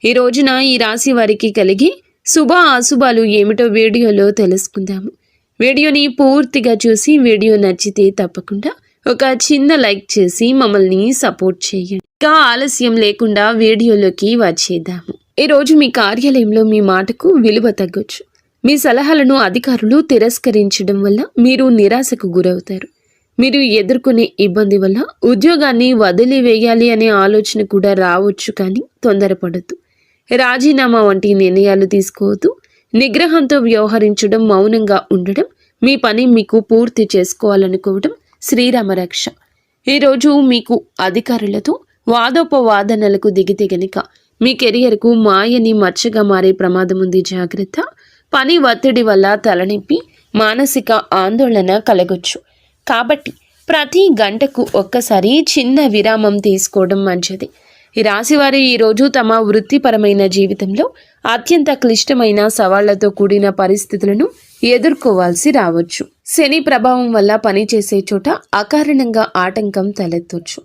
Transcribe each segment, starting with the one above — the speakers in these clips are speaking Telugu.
ఈ రోజున ఈ రాశి వారికి కలిగి శుభ అశుభాలు ఏమిటో వీడియోలో తెలుసుకుందాము. వీడియోని పూర్తిగా చూసి వీడియో నచ్చితే తప్పకుండా ఒక చిన్న లైక్ చేసి మమ్మల్ని సపోర్ట్ చేయండి. ఇంకా ఆలస్యం లేకుండా వీడియోలోకి వచ్చేద్దాము. ఈ రోజు మీ కార్యాలయంలో మీ మాటకు విలువ తగ్గొచ్చు. మీ సలహాలను అధికారులు తిరస్కరించడం వల్ల మీరు నిరాశకు గురవుతారు. మీరు ఎదుర్కొనే ఇబ్బంది వల్ల ఉద్యోగాన్ని వదిలివేయాలి అనే ఆలోచన కూడా రావచ్చు, కానీ తొందరపడద్దు. రాజీనామా వంటి నిర్ణయాలు తీసుకోవద్దు. నిగ్రహంతో వ్యవహరించడం, మౌనంగా ఉండడం, మీ పని మీకు పూర్తి చేసుకోవాలనుకోవడం శ్రీరామరక్ష. ఈరోజు మీకు అధికారులతో వాదోపవాదనలకు దిగితే గనుక మీ కెరియర్కు మాయని మచ్చగా మారే ప్రమాదం ఉంది. జాగ్రత్త. పని ఒత్తిడి వల్ల తలనొప్పి, మానసిక ఆందోళన కలగొచ్చు. కాబట్టి ప్రతి గంటకు ఒక్కసారి చిన్న విరామం తీసుకోవడం మంచిది. ఈ రాశివారు ఈరోజు తమ వృత్తిపరమైన జీవితంలో అత్యంత క్లిష్టమైన సవాళ్లతో కూడిన పరిస్థితులను ఎదుర్కోవాల్సి రావచ్చు. శని ప్రభావం వల్ల పనిచేసే చోట అకారణంగా ఆటంకం తలెత్తొచ్చు.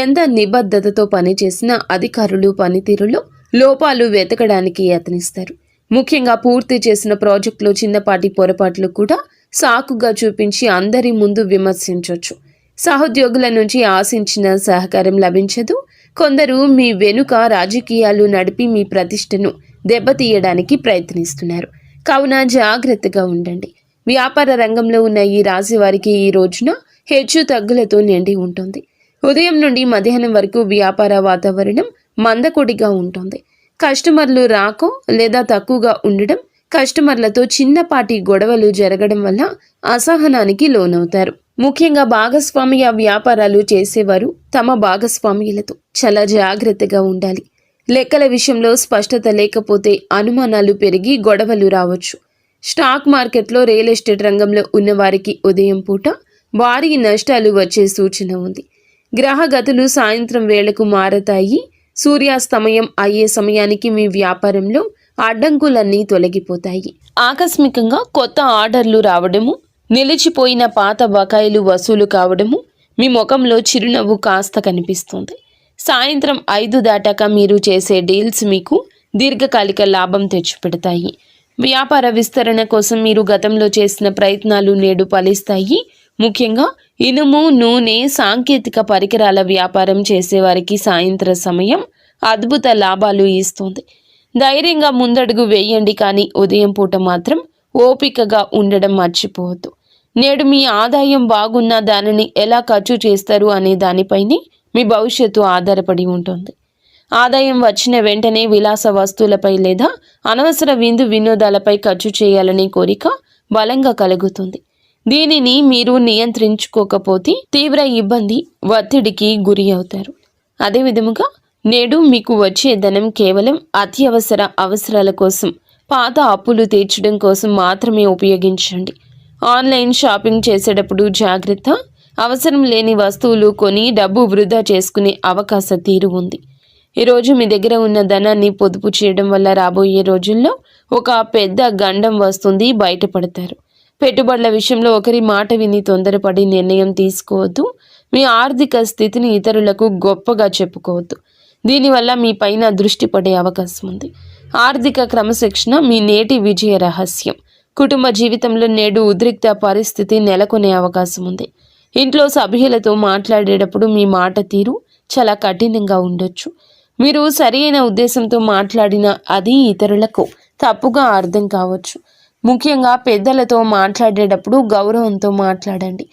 ఎంత నిబద్ధతతో పనిచేసిన అధికారులు పనితీరులో లోపాలు వెతకడానికి యత్నిస్తారు. ముఖ్యంగా పూర్తి చేసిన ప్రాజెక్టులో చిన్నపాటి పొరపాట్లు కూడా సాకుగా చూపించి అందరి ముందు విమర్శించవచ్చు. సహోద్యోగుల నుంచి ఆశించిన సహకారం లభించదు. కొందరు మీ వెనుక రాజకీయాలు నడిపి మీ ప్రతిష్టను దెబ్బతీయడానికి ప్రయత్నిస్తున్నారు. కావున జాగ్రత్తగా ఉండండి. వ్యాపార రంగంలో ఉన్న ఈ రాశి వారికి ఈ రోజున హెచ్చు తగ్గులతో నిండి ఉంటుంది. ఉదయం నుండి మధ్యాహ్నం వరకు వ్యాపార వాతావరణం మందకొడిగా ఉంటుంది. కస్టమర్లు రాకో లేదా తక్కువగా ఉండడం, కస్టమర్లతో చిన్నపాటి గొడవలు జరగడం వల్ల అసహనానికి లోనవుతారు. ముఖ్యంగా భాగస్వామ్య వ్యాపారాలు చేసేవారు తమ భాగస్వామ్యులతో చాలా జాగ్రత్తగా ఉండాలి. లెక్కల విషయంలో స్పష్టత లేకపోతే అనుమానాలు పెరిగి గొడవలు రావచ్చు. స్టాక్ మార్కెట్లో, రియల్ ఎస్టేట్ రంగంలో ఉన్నవారికి ఉదయం పూట భారీ నష్టాలు వచ్చే సూచన ఉంది. గ్రహగతులు సాయంత్రం వేళకు మారతాయి. సూర్యాస్తమయం అయ్యే సమయానికి మీ వ్యాపారంలో అడ్డంకులన్నీ తొలగిపోతాయి. ఆకస్మికంగా కొత్త ఆర్డర్లు రావడము, నిలిచిపోయిన పాత బకాయిలు వసూలు కావడము, మీ ముఖంలో చిరునవ్వు కాస్త కనిపిస్తుంది. సాయంత్రం 5 దాటాక మీరు చేసే డీల్స్ మీకు దీర్ఘకాలిక లాభం తెచ్చిపెడతాయి. వ్యాపార విస్తరణ కోసం మీరు గతంలో చేసిన ప్రయత్నాలు నేడు ఫలిస్తాయి. ముఖ్యంగా ఇనుము, నూనె, సాంకేతిక పరికరాల వ్యాపారం చేసేవారికి సాయంత్ర సమయం అద్భుత లాభాలు ఇస్తుంది. ధైర్యంగా ముందడుగు వేయండి, కానీ ఉదయం పూట మాత్రం ఓపికగా ఉండడం మర్చిపోవద్దు. నేడు మీ ఆదాయం బాగున్నా దానిని ఎలా ఖర్చు చేస్తారు అనే దానిపైనే మీ భవిష్యత్తు ఆధారపడి ఉంటుంది. ఆదాయం వచ్చిన వెంటనే విలాస వస్తువులపై లేదా అనవసర వినోదాలపై ఖర్చు చేయాలనే కోరిక బలంగా కలుగుతుంది. దీనిని మీరు నియంత్రించుకోకపోతే తీవ్ర ఇబ్బంది, ఒత్తిడికి గురి అవుతారు. అదేవిధముగా నేడు మీకు వచ్చే ధనం కేవలం అత్యవసర అవసరాల కోసం, పాత అప్పులు తీర్చడం కోసం మాత్రమే ఉపయోగించండి. ఆన్లైన్ షాపింగ్ చేసేటప్పుడు జాగ్రత్త. అవసరం లేని వస్తువులు కొని డబ్బు వృధా చేసుకునే అవకాశ తీరు ఉంది. ఈరోజు మీ దగ్గర ఉన్న ధనాన్ని పొదుపు చేయడం వల్ల రాబోయే రోజుల్లో ఒక పెద్ద గండం వస్తుంది, బయటపడతారు. పెట్టుబడుల విషయంలో ఒకరి మాట విని తొందరపడి నిర్ణయం తీసుకోవద్దు. మీ ఆర్థిక స్థితిని ఇతరులకు గొప్పగా చెప్పుకోవద్దు. దీనివల్ల మీ పైన దృష్టి పడే అవకాశం ఉంది. ఆర్థిక క్రమశిక్షణ మీ నేటి విజయ రహస్యం. కుటుంబ జీవితంలో నేడు ఉద్రిక్త పరిస్థితి నెలకొనే అవకాశం ఉంది. ఇంట్లో సభ్యులతో మాట్లాడేటప్పుడు మీ మాట తీరు చాలా కఠినంగా ఉండొచ్చు. మీరు సరైన ఉద్దేశంతో మాట్లాడినా అది ఇతరులకు తప్పుగా అర్థం కావచ్చు. ముఖ్యంగా పెద్దలతో మాట్లాడేటప్పుడు గౌరవంతో మాట్లాడండి.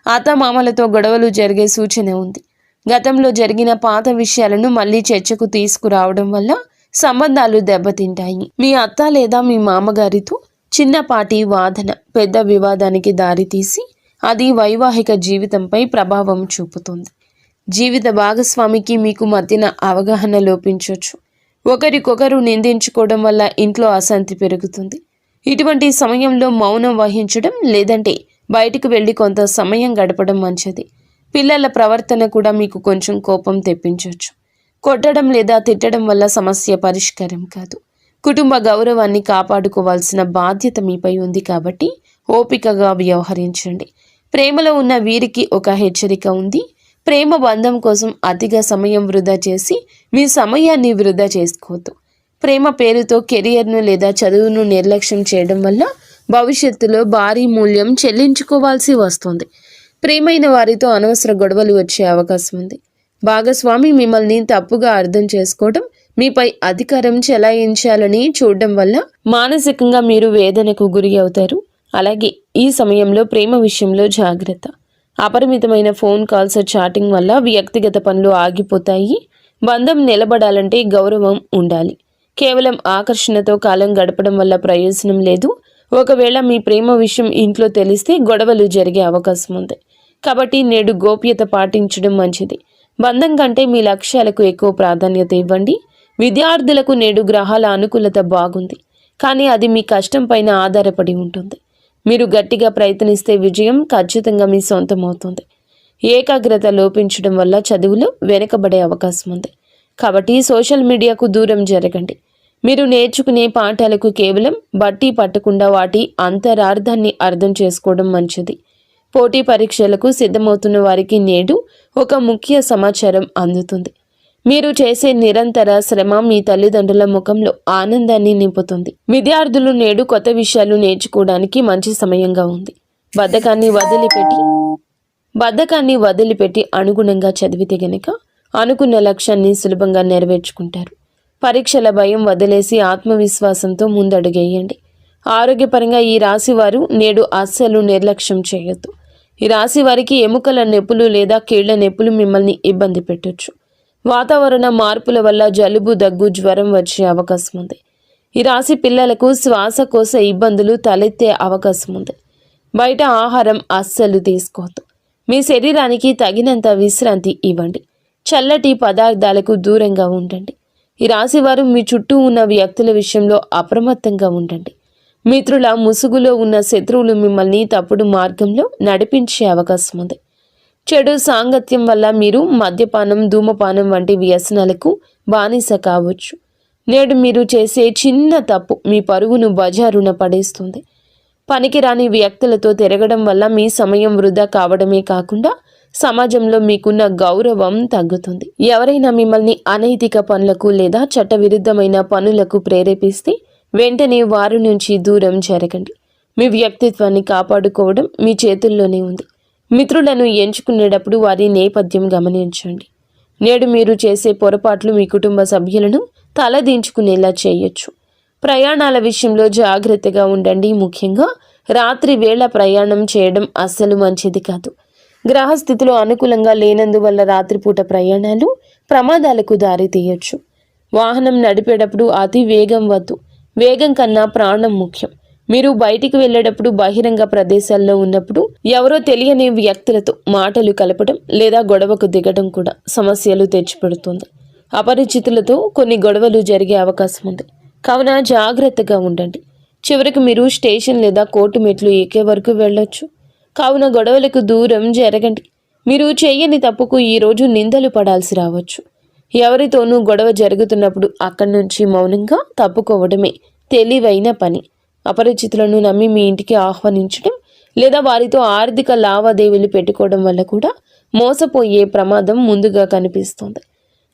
అత్తమామలతో గొడవలు జరిగే సూచన ఉంది. గతంలో జరిగిన పాత విషయాలను మళ్ళీ చర్చకు తీసుకురావడం వల్ల సంబంధాలు దెబ్బతింటాయి. మీ అత్త లేదా మీ మామగారితో చిన్నపాటి వాదన పెద్ద వివాదానికి దారితీసి అది వైవాహిక జీవితంపై ప్రభావం చూపుతుంది. జీవిత భాగస్వామికి మీకు మధ్యన అవగాహన లోపించవచ్చు. ఒకరికొకరు నిందించుకోవడం వల్ల ఇంట్లో అశాంతి పెరుగుతుంది. ఇటువంటి సమయంలో మౌనం వహించడం లేదంటే బయటకు వెళ్ళి కొంత సమయం గడపడం మంచిది. పిల్లల ప్రవర్తన కూడా మీకు కొంచెం కోపం తెప్పించవచ్చు. కొట్టడం లేదా తిట్టడం వల్ల సమస్య పరిష్కారం కాదు. కుటుంబ గౌరవాన్ని కాపాడుకోవాల్సిన బాధ్యత మీపై ఉంది కాబట్టి ఓపికగా వ్యవహరించండి. ప్రేమలో ఉన్న వీరికి ఒక హెచ్చరిక ఉంది. ప్రేమ బంధం కోసం అతిగా సమయం వృధా చేసి మీ సమయాన్ని వృధా చేసుకోవద్దు. ప్రేమ పేరుతో కెరియర్ను లేదా చదువును నిర్లక్ష్యం చేయడం వల్ల భవిష్యత్తులో భారీ మూల్యం చెల్లించుకోవాల్సి వస్తుంది. ప్రేమైన వారితో అనవసర గొడవలు వచ్చే అవకాశం ఉంది. భాగస్వామి మిమ్మల్ని తప్పుగా అర్థం చేసుకోవడం, మీపై అధికారం చెలాయించాలని చూడడం వల్ల మానసికంగా మీరు వేదనకు గురి అవుతారు. అలాగే ఈ సమయంలో ప్రేమ విషయంలో జాగ్రత్త. అపరిమితమైన ఫోన్ కాల్స్, చాటింగ్ వల్ల వ్యక్తిగత పనులు ఆగిపోతాయి. బంధం నిలబడాలంటే గౌరవం ఉండాలి. కేవలం ఆకర్షణతో కాలం గడపడం వల్ల ప్రయోజనం లేదు. ఒకవేళ మీ ప్రేమ విషయం ఇంట్లో తెలిస్తే గొడవలు జరిగే అవకాశం ఉంది. కాబట్టి నేడు గోప్యత పాటించడం మంచిది. బంధం కంటే మీ లక్ష్యాలకు ఎక్కువ ప్రాధాన్యత ఇవ్వండి. విద్యార్థులకు నేడు గ్రహాల అనుకూలత బాగుంది, కానీ అది మీ కష్టం పైన ఆధారపడి ఉంటుంది. మీరు గట్టిగా ప్రయత్నిస్తే విజయం ఖచ్చితంగా మీ సొంతం అవుతుంది. ఏకాగ్రత లోపించడం వల్ల చదువులో వెనుకబడే అవకాశం ఉంది. కాబట్టి సోషల్ మీడియాకు దూరం జరగండి. మీరు నేర్చుకునే పాఠాలకు కేవలం బట్టి పట్టకుండా వాటి అంతరార్థాన్ని అర్థం చేసుకోవడం మంచిది. పోటీ పరీక్షలకు సిద్ధమవుతున్న వారికి నేడు ఒక ముఖ్య సమాచారం అందుతుంది. మీరు చేసే నిరంతర శ్రమ మీ తల్లిదండ్రుల ముఖంలో ఆనందాన్ని నింపుతుంది. విద్యార్థులు నేడు కొత్త విషయాలు నేర్చుకోవడానికి మంచి సమయంగా ఉంది. బద్ధకాన్ని వదిలిపెట్టి అనుగుణంగా చదివితే గనక అనుకున్న లక్ష్యాన్ని సులభంగా నెరవేర్చుకుంటారు. పరీక్షల భయం వదిలేసి ఆత్మవిశ్వాసంతో ముందడుగేయండి. ఆరోగ్యపరంగా ఈ రాశి వారు నేడు అస్సలు నిర్లక్ష్యం చేయొద్దు. ఈ రాశి వారికి ఎముకల నొప్పులు లేదా కీళ్ల నొప్పులు మిమ్మల్ని ఇబ్బంది పెట్టొచ్చు. వాతావరణ మార్పుల వల్ల జలుబు, దగ్గు, జ్వరం వచ్చే అవకాశం ఉంది. ఈ రాశి పిల్లలకు శ్వాసకోశ ఇబ్బందులు తలెత్తే అవకాశం ఉంది. బయట ఆహారం అస్సలు తీసుకోవద్దు. మీ శరీరానికి తగినంత విశ్రాంతి ఇవ్వండి. చల్లటి పదార్థాలకు దూరంగా ఉండండి. ఈ రాశివారు మీ చుట్టూ ఉన్న వ్యక్తుల విషయంలో అప్రమత్తంగా ఉండండి. మిత్రుల ముసుగులో ఉన్న శత్రువులు మిమ్మల్ని తప్పుడు మార్గంలో నడిపించే అవకాశం ఉంది. చెడు సాంగత్యం వల్ల మీరు మద్యపానం, ధూమపానం వంటి వ్యసనాలకు బానిస కావచ్చు. నేడు మీరు చేసే చిన్న తప్పు మీ పరువును బజారున పడేస్తుంది. పనికిరాని వ్యక్తులతో తిరగడం వల్ల మీ సమయం వృధా కావడమే కాకుండా సమాజంలో మీకున్న గౌరవం తగ్గుతుంది. ఎవరైనా మిమ్మల్ని అనైతిక పనులకు లేదా చట్టవిరుద్ధమైన పనులకు ప్రేరేపిస్తే వెంటనే వారి నుంచి దూరం జరగండి. మీ వ్యక్తిత్వాన్ని కాపాడుకోవడం మీ చేతుల్లోనే ఉంది. మిత్రులను ఎంచుకునేటప్పుడు వారి నేపథ్యం గమనించండి. నేడు మీరు చేసే పొరపాట్లు మీ కుటుంబ సభ్యులను తలదించుకునేలా చేయొచ్చు. ప్రయాణాల విషయంలో జాగ్రత్తగా ఉండండి. ముఖ్యంగా రాత్రి వేళ ప్రయాణం చేయడం అస్సలు మంచిది కాదు. గ్రహస్థితిలో అనుకూలంగా లేనందువల్ల రాత్రిపూట ప్రయాణాలు ప్రమాదాలకు దారితీయొచ్చు. వాహనం నడిపేటప్పుడు అతి వేగం వద్దు. వేగం కన్నా ప్రాణం ముఖ్యం. మీరు బయటికి వెళ్ళేటప్పుడు బహిరంగ ప్రదేశాల్లో ఉన్నప్పుడు ఎవరో తెలియని వ్యక్తులతో మాటలు కలపడం లేదా గొడవకు దిగడం కూడా సమస్యలు తెచ్చిపెడుతుంది. అపరిచితులతో కొన్ని గొడవలు జరిగే అవకాశం ఉంది. కావున జాగ్రత్తగా ఉండండి. చివరికి మీరు స్టేషన్ లేదా కోర్టు మెట్లు ఎక్కే వరకు వెళ్ళొచ్చు. కావున గొడవలకు దూరం జరగండి. మీరు చేయని తప్పుకు ఈరోజు నిందలు పడాల్సి రావచ్చు. ఎవరితోనూ గొడవ జరుగుతున్నప్పుడు అక్కడి నుంచి మౌనంగా తప్పుకోవడమే తెలివైన పని. అపరిచితులను నమ్మి మీ ఇంటికి ఆహ్వానించడం లేదా వారితో ఆర్థిక లావాదేవీలు పెట్టుకోవడం వల్ల కూడా మోసపోయే ప్రమాదం ముందుగా కనిపిస్తుంది.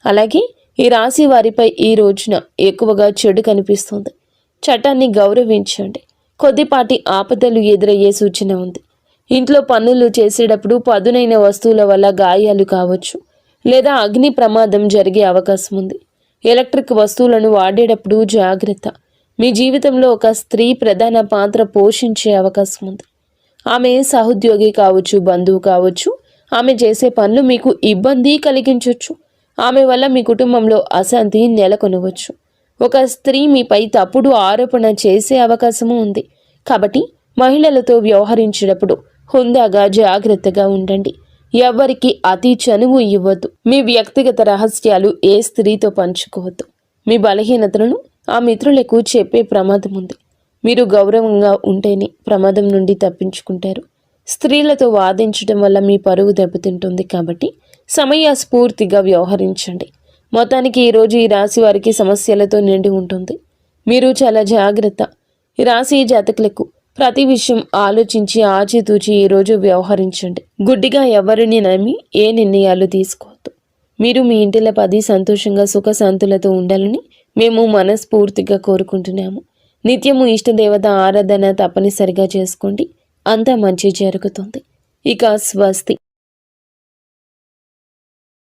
అలాగే ఈ రాశి వారిపై ఈ రోజున ఎక్కువగా చెడు కనిపిస్తుంది. చట్టాన్ని గౌరవించండి. కొద్దిపాటి ఆపదలు ఎదురయ్యే సూచన ఉంది. ఇంట్లో పనులు చేసేటప్పుడు పదునైన వస్తువుల వల్ల గాయాలు కావచ్చు లేదా అగ్ని ప్రమాదం జరిగే అవకాశం ఉంది. ఎలక్ట్రిక్ వస్తువులను వాడేటప్పుడు జాగ్రత్త. మీ జీవితంలో ఒక స్త్రీ ప్రధాన పాత్ర పోషించే అవకాశం ఉంది. ఆమె సహోద్యోగి కావచ్చు, బంధువు కావచ్చు. ఆమె చేసే పనులు మీకు ఇబ్బంది కలిగించవచ్చు. ఆమె వల్ల మీ కుటుంబంలో అశాంతి నెలకొనవచ్చు. ఒక స్త్రీ మీపై తప్పుడు ఆరోపణ చేసే అవకాశము ఉంది. కాబట్టి మహిళలతో వ్యవహరించేటప్పుడు హుందాగా జాగ్రత్తగా ఉండండి. ఎవ్వరికి అతి చనువు ఇవ్వద్దు. మీ వ్యక్తిగత రహస్యాలు ఏ స్త్రీతో పంచుకోవద్దు. మీ బలహీనతలను ఆ మిత్రులకు చెప్పే ప్రమాదం ఉంది. మీరు గౌరవంగా ఉంటేనే ప్రమాదం నుండి తప్పించుకుంటారు. స్త్రీలతో వాదించడం వల్ల మీ పరువు దెబ్బతింటుంది. కాబట్టి సమయస్ఫూర్తిగా వ్యవహరించండి. మొత్తానికి ఈరోజు ఈ రాశి వారికి సమస్యలతో నిండి ఉంటుంది. మీరు చాలా జాగ్రత్త. ఈ రాశి జాతకులకు ప్రతి విషయం ఆలోచించి ఆచితూచి ఈరోజు వ్యవహరించండి. గుడ్డిగా ఎవరిని నమ్మి ఏ నిర్ణయాలు తీసుకోవద్దు. మీరు మీ ఇంటిలో 10 సంతోషంగా సుఖశాంతులతో ఉండాలని మేము మనస్ఫూర్తిగా కోరుకుంటున్నాము. నిత్యము ఇష్టదేవత ఆరాధన తప్పనిసరిగా చేసుకోండి. అంతా మంచి జరుగుతుంది. ఇక స్వస్తి.